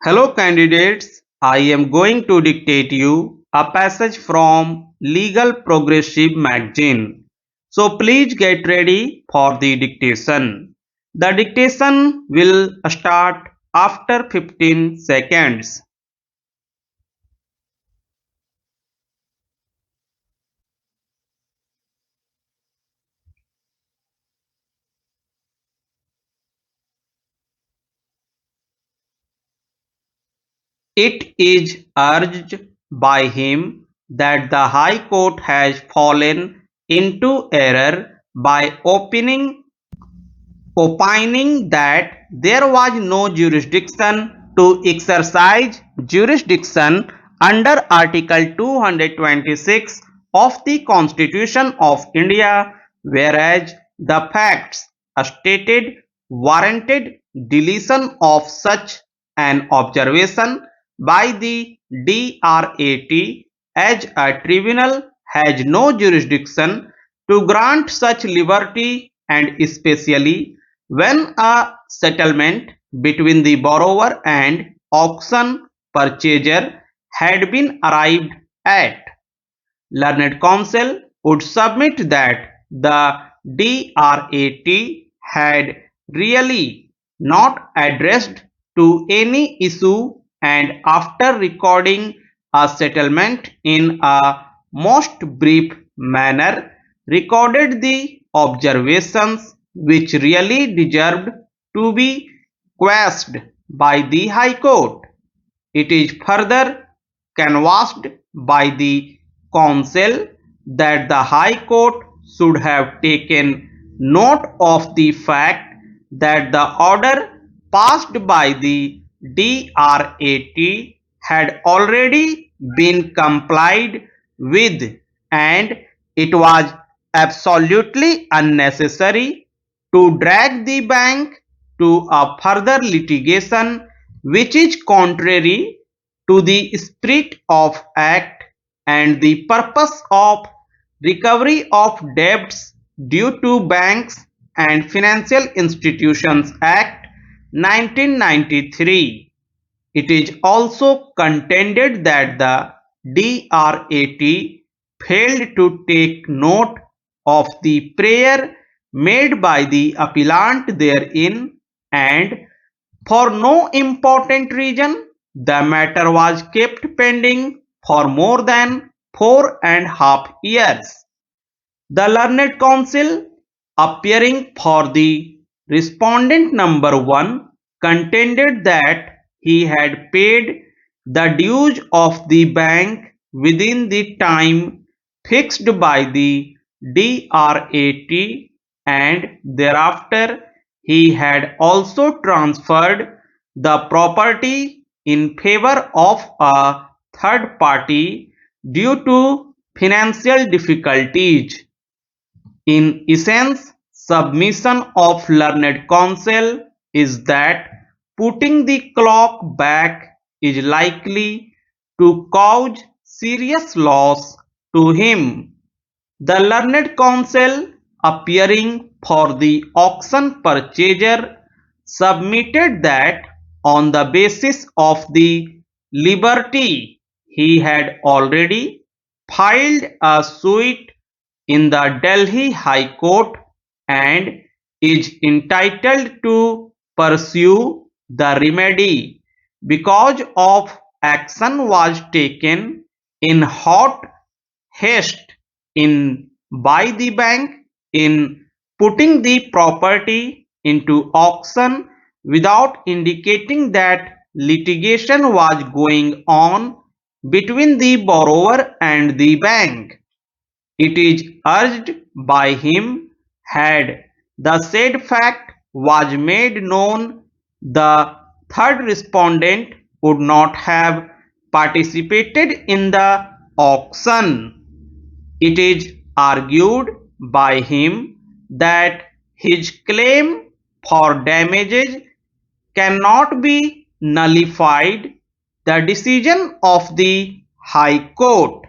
Hello candidates, I am going to dictate you a passage from Legal Progressive magazine. So please get ready for the dictation. The dictation will start after 15 seconds. It is urged by him that the High Court has fallen into error by opining that there was no jurisdiction to exercise jurisdiction under Article 226 of the Constitution of India, whereas the facts stated warranted deletion of such an observation by the DRAT, as a tribunal has no jurisdiction to grant such liberty, and especially when a settlement between the borrower and auction purchaser had been arrived at. Learned counsel would submit that the DRAT had really not addressed to any issue, and after recording a settlement in a most brief manner, recorded the observations which really deserved to be quashed by the High Court. It is further canvassed by the counsel that the High Court should have taken note of the fact that the order passed by the DRAT had already been complied with, and it was absolutely unnecessary to drag the bank to a further litigation which is contrary to the spirit of Act and the purpose of recovery of debts due to Banks and Financial Institutions Act 1993. It is also contended that the DRAT failed to take note of the prayer made by the appellant therein, and for no important reason the matter was kept pending for more than 4.5 years. The learned counsel, appearing for the respondent number 1, contended that he had paid the dues of the bank within the time fixed by the DRAT, and thereafter he had also transferred the property in favor of a third party due to financial difficulties. In essence, submission of learned counsel is that putting the clock back is likely to cause serious loss to him. The learned counsel, appearing for the auction purchaser, submitted that on the basis of the liberty he had already filed a suit in the Delhi High Court and is entitled to pursue the remedy because of action was taken in hot haste in by the bank in putting the property into auction without indicating that litigation was going on between the borrower and the bank. It is urged by him, had the said fact was made known, the third respondent would not have participated in the auction. It is argued by him that his claim for damages cannot be nullified the decision of the High Court.